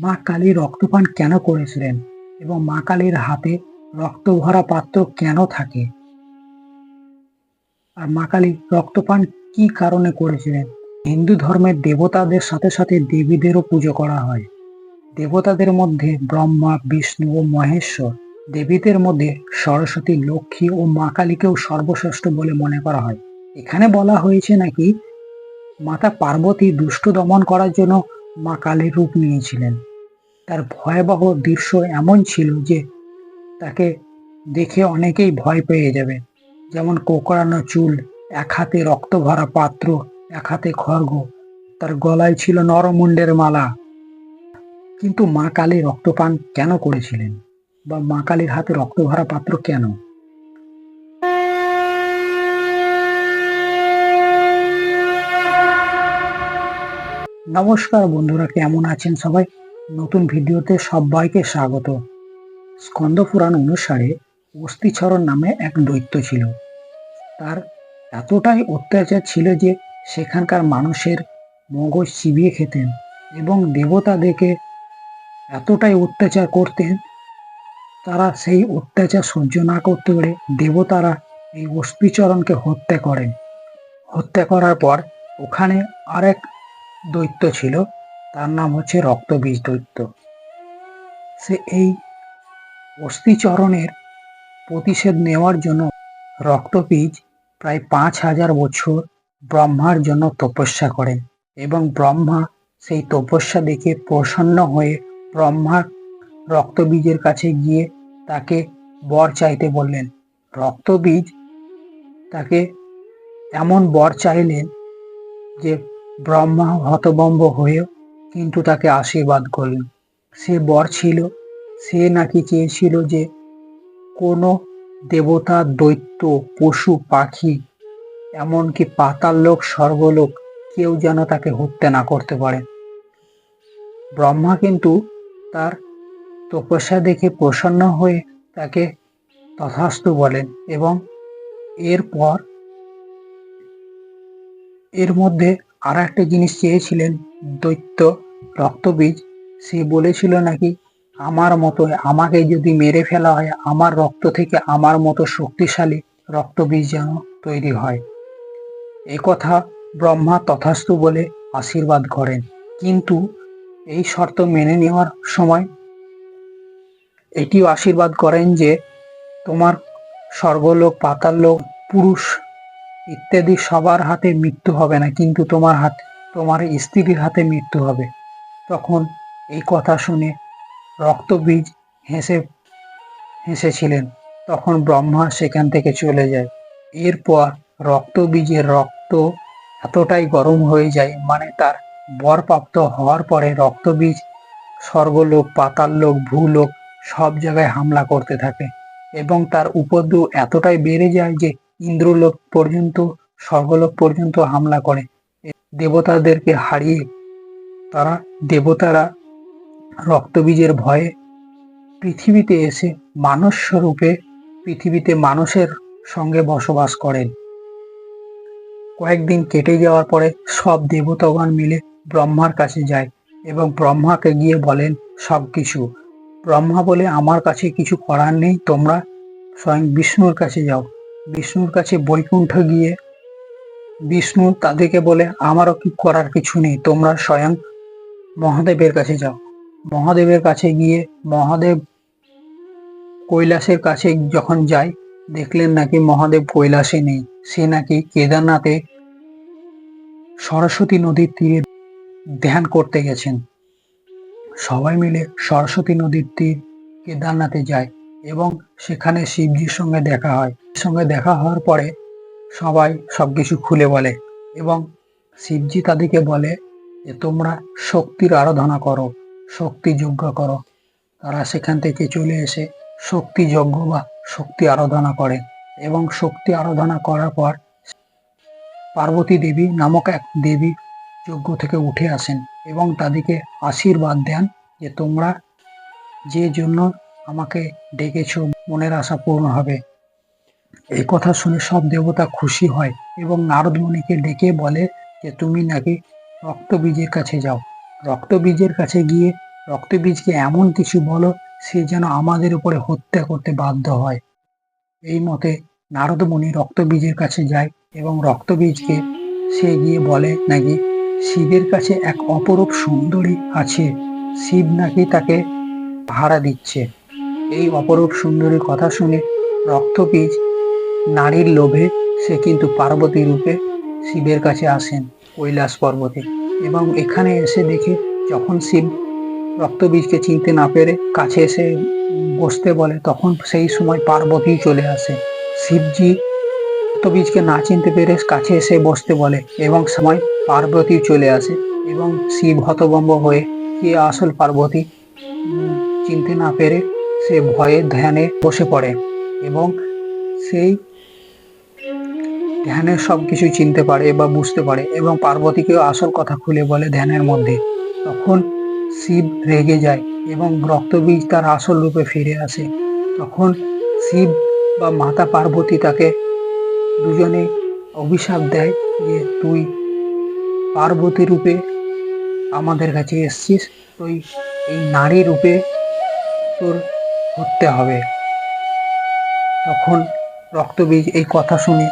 মা কালী রক্তপান কেন করেছিলেন এবং মা কালীর হাতে রক্ত ভরা পাত্র কেন থাকে, আর মা কালী রক্তপান কি কারণে করেছিলেন? হিন্দু ধর্মের দেবতাদের সাথে সাথে দেবীদেরও পুজো করা হয়। দেবতাদের মধ্যে ব্রহ্মা, বিষ্ণু ও মহেশ্বর, দেবীদের মধ্যে সরস্বতী, লক্ষ্মী ও মা কালীকেও সর্বশ্রেষ্ঠ বলে মনে করা হয়। এখানে বলা হয়েছে নাকি মাতা পার্বতী দুষ্ট দমন করার জন্য মা কালীর রূপ নিয়েছিলেন। তার ভয়াবহ দৃশ্য এমন ছিল যে তাকে দেখে অনেকেই ভয় পেয়ে যাবে। যেমন কোকড়ানো চুল, এক হাতে রক্ত ভরা পাত্র, এক হাতে খড়গ, তার গলায় ছিল নরমুণ্ডের মালা। কিন্তু মা কালী রক্তপান কেন করেছিলেন, বা মা কালীর হাতে রক্ত ভরা পাত্র কেন? নমস্কার বন্ধুরা, কেমন আছেন সবাই? নতুন ভিডিওতে সবাইকে স্বাগত। স্কন্দ পুরাণ অনুসারে অস্থিচরণ নামে এক দৈত্য ছিল। তার এতটাই অত্যাচার ছিল যে সেখানকার মানুষের মগজ চিবিয়ে খেতেন এবং দেবতাদেরকে এতটাই অত্যাচার করতেন, তারা সেই অত্যাচার সহ্য না করতে পেরে দেবতারা এই অস্থিচরণকে হত্যা করেন। হত্যা করার পর ওখানে আরেক দৈত্য ছিল, তার নাম হচ্ছে রক্তবীজ দৈত্য। সে এই অস্থিচরণের প্রতিশোধ নেওয়ার জন্য রক্তবীজ প্রায় 5,000 বছর ব্রহ্মার জন্য তপস্যা করেন এবং ব্রহ্মা সেই তপস্যা দেখে প্রসন্ন হয়ে ব্রহ্মার রক্তবীজের কাছে গিয়ে তাকে বর চাইতে বললেন। রক্তবীজ তাকে এমন বর চাইলেন যে ব্রহ্মা হতভম্ব হয়েও কিন্তু তাকে আশীর্বাদ করলেন। সে বর ছিল, সে নাকি চেয়েছিল যে কোনো দেবতা, দৈত্য, পশু, পাখি, এমনকি পাতাল লোক, স্বর্গলোক, কেউ যেন তাকে হত্যা না করতে পারে। ব্রহ্মা কিন্তু তার তপস্যা দেখে প্রসন্ন হয়ে তাকে তথাস্তু বলেন এবং এরপর এর মধ্যে আর একটা জিনিস চেয়েছিলেন দৈত্য রক্তবীজ। সে বলেছিল নাকি আমার মতো, আমাকে যদি মেরে ফেলা হয়, আমার রক্ত থেকে আমার মতো শক্তিশালী রক্তবীজ যেন তৈরি হয়। এ কথা ব্রহ্মা তথাস্তু বলে আশীর্বাদ করেন, কিন্তু এই শর্ত মেনে নেওয়ার সময় এটিও আশীর্বাদ করেন যে তোমার স্বর্গলোক, পাতাল লোক, পুরুষ ইত্যাদি সবার হাতে মৃত্যু হবে না, কিন্তু তোমার স্ত্রীর হাতে মৃত্যু হবে। তখন এই কথা শুনে রক্তবীজ হেসেছিলেন। তখন ব্রহ্মা সেখান থেকে চলে যায়। এরপর রক্তবীজের রক্ত এতটাই গরম হয়ে যায়, মানে তার বরপ্রাপ্ত হওয়ার পরে রক্তবীজ স্বর্গলোক, পাতাল লোক, ভূলোক সব জায়গায় হামলা করতে থাকে এবং তার উপদ্রব এতটাই বেড়ে যায় যে ইন্দ্রলোক পর্যন্ত, স্বর্গলোক পর্যন্ত হামলা করে। দেবতাদেরকে হারিয়ে দেবতারা রক্তবীজের ভয়ে পৃথিবীতে এসে মানুষ স্বরূপে পৃথিবীতে মানুষের সঙ্গে বসবাস করেন। কয়েকদিন কেটে যাওয়ার পরে সব দেবতাগণ মিলে ব্রহ্মার কাছে যায় এবং ব্রহ্মাকে গিয়ে বলেন সবকিছু। ব্রহ্মা বলে আমার কাছে কিছু করার নেই, তোমরা স্বয়ং বিষ্ণুর কাছে যাও। বিষ্ণুর কাছে বৈকুণ্ঠ গিয়ে বিষ্ণু তাদেরকে বলে আমারও কি করার কিছু নেই, তোমরা স্বয়ং মহাদেবের কাছে যাও। মহাদেবের কাছে গিয়ে মহাদেব কৈলাসের কাছে যখন যায়, দেখলেন নাকি মহাদেব কৈলাসে নেই, সে নাকি কেদারনাথে সরস্বতী নদীর তীরে ধ্যান করতে গেছেন। সবাই মিলে সরস্বতী নদীর তীর কেদারনাথে যায় এবং সেখানে শিবজির সঙ্গে দেখা হয়। সঙ্গে দেখা হওয়ার পরে সবাই সবকিছু খুলে বলে এবং শিবজি তাদেরকে বলে যে তোমরা শক্তির আরাধনা করো, শক্তি যজ্ঞ করো। তারা সেখান থেকে চলে এসে শক্তি যজ্ঞ বা শক্তি আরাধনা করে এবং শক্তি আরাধনা করার পর পার্বতী দেবী নামক এক দেবী যজ্ঞ থেকে উঠে আসেন এবং তাদেরকে আশীর্বাদ দেন যে তোমরা যে জন্য আমাকে ডেকেছ, মনের আশা পূর্ণ হবে। এই কথা শুনে সব দেবতা খুশি হয় এবং নারদ মুনিকে ডেকে বলে যে তুমি নাকি রক্তবীজের কাছে যাও। রক্তবীজের কাছে গিয়ে রক্তবীজকে এমন কিছু বলো সে যেন আমাদের উপরে হত্যা করতে বাধ্য হয়। এই মতে নারদ মুনি রক্তবীজের কাছে যায় এবং রক্তবীজকে সে গিয়ে বলে নাকি শিবের কাছে এক অপরূপ সুন্দরী আছে, শিব নাকি তাকে ভাড়া দিচ্ছে। এই অপরূপ সুন্দরীর কথা শুনে রক্তবীজ নারীর লোভে সে কিন্তু পার্বতী রূপে শিবের কাছে আসেন কৈলাস পর্বতে, এবং এখানে এসে দেখে যখন শিব রক্তবীজকে চিনতে না পেরে কাছে এসে বসতে বলে, তখন সেই সময় পার্বতী চলে আসে। শিবজি রক্তবীজকে না চিনতে পেরে কাছে এসে বসতে বলে এবং সময় পার্বতী চলে আসে এবং শিব হতভম্ব হয়ে কে আসল পার্বতী চিনতে না পেরে সে ভয়ে ধ্যানে বসে পড়ে এবং সেই ধ্যানের সবকিছু চিনতে পারে বা বুঝতে পারে এবং পার্বতীকেও আসল কথা খুলে বলে ধ্যানের মধ্যে। তখন শিব রেগে যায় এবং রক্তবীজ তার আসল রূপে ফিরে আসে। তখন শিব বা মাতা পার্বতী তাকে দুজনে অভিশাপ দেয় যে তুই পার্বতী রূপে আমাদের কাছে এসছিস, তুই এই নারী রূপে তোর হত্যা হবে। তখন রক্তবীজ এই কথা শুনে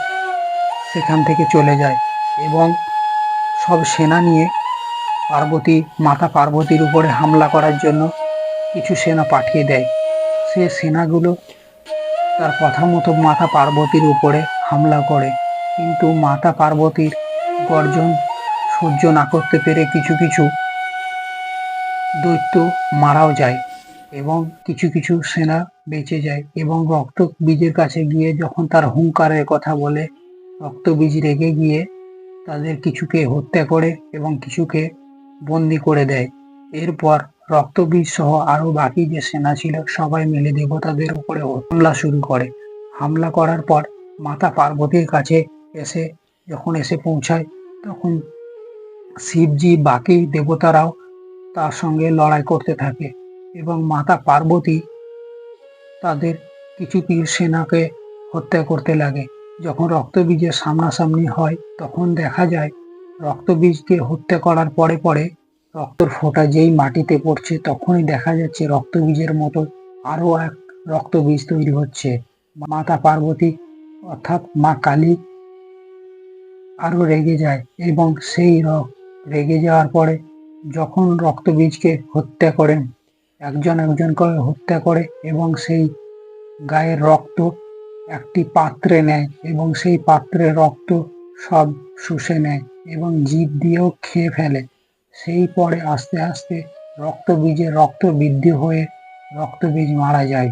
সেখান থেকে চলে যায় এবং সব সেনা নিয়ে মাতা পার্বতীর উপরে হামলা করার জন্য কিছু সেনা পাঠিয়ে দেয়। সে সেনাগুলো তার কথা মতো মাতা পার্বতীর উপরে হামলা করে, কিন্তু মাতা পার্বতীর গর্জন সহ্য না করতে পেরে কিছু কিছু দৈত্য মারাও যায় এবং কিছু কিছু সেনা বেঁচে যায়। এবং রক্তবীজের কাছে গিয়ে যখন তার হুঙ্কারের কথা বলে, রক্তবীজ রেগে গিয়ে তাদের কিছুকে হত্যা করে এবং কিছুকে বন্দি করে দেয়। এরপর রক্তবীজ সহ আরো বাকি যে সেনা ছিল সবাই মিলে দেবতাদের উপরে হামলা শুরু করে। হামলা করার পর মাতা পার্বতীর কাছে যখন এসে পৌঁছায়, তখন শিবজি বাকি দেবতারাও তার সঙ্গে লড়াই করতে থাকে এবং মাতা পার্বতী তাদের কিছু তীর সেনাকে হত্যা করতে লাগে। যখন রক্তবীজের সামনাসামনি হয় তখন দেখা যায় রক্তবীজকে হত্যা করার পরে পরে রক্তর ফোঁটা যেই মাটিতে পড়ছে তখনই দেখা যাচ্ছে রক্তবীজের মতো আরো এক রক্তবীজ তৈরি হচ্ছে। মাতা পার্বতী অর্থাৎ মা কালী আরো রেগে যায় এবং সেই রেগে যাওয়ার পরে যখন রক্তবীজকে হত্যা করেন, একজন একজন করে হত্যা করে এবং সেই গায়ের রক্ত একটি পাত্রে নেয় এবং সেই পাত্রের রক্ত সব শুষে নেয় এবং জিভ দিয়েও খেয়ে ফেলে। সেই পরে আস্তে আস্তে রক্তবীজের রক্ত বৃদ্ধি হয়ে রক্তবীজ মারা যায়।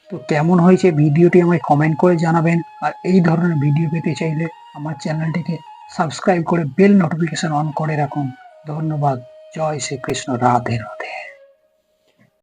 তো কেমন হয়েছে ভিডিওটি আমায় কমেন্ট করে জানাবেন, আর এই ধরনের ভিডিও পেতে চাইলে আমার চ্যানেলটিকে সাবস্ক্রাইব করে বেল নোটিফিকেশন অন করে রাখুন। ধন্যবাদ। জয় শ্রীকৃষ্ণ। রাধে রাধে।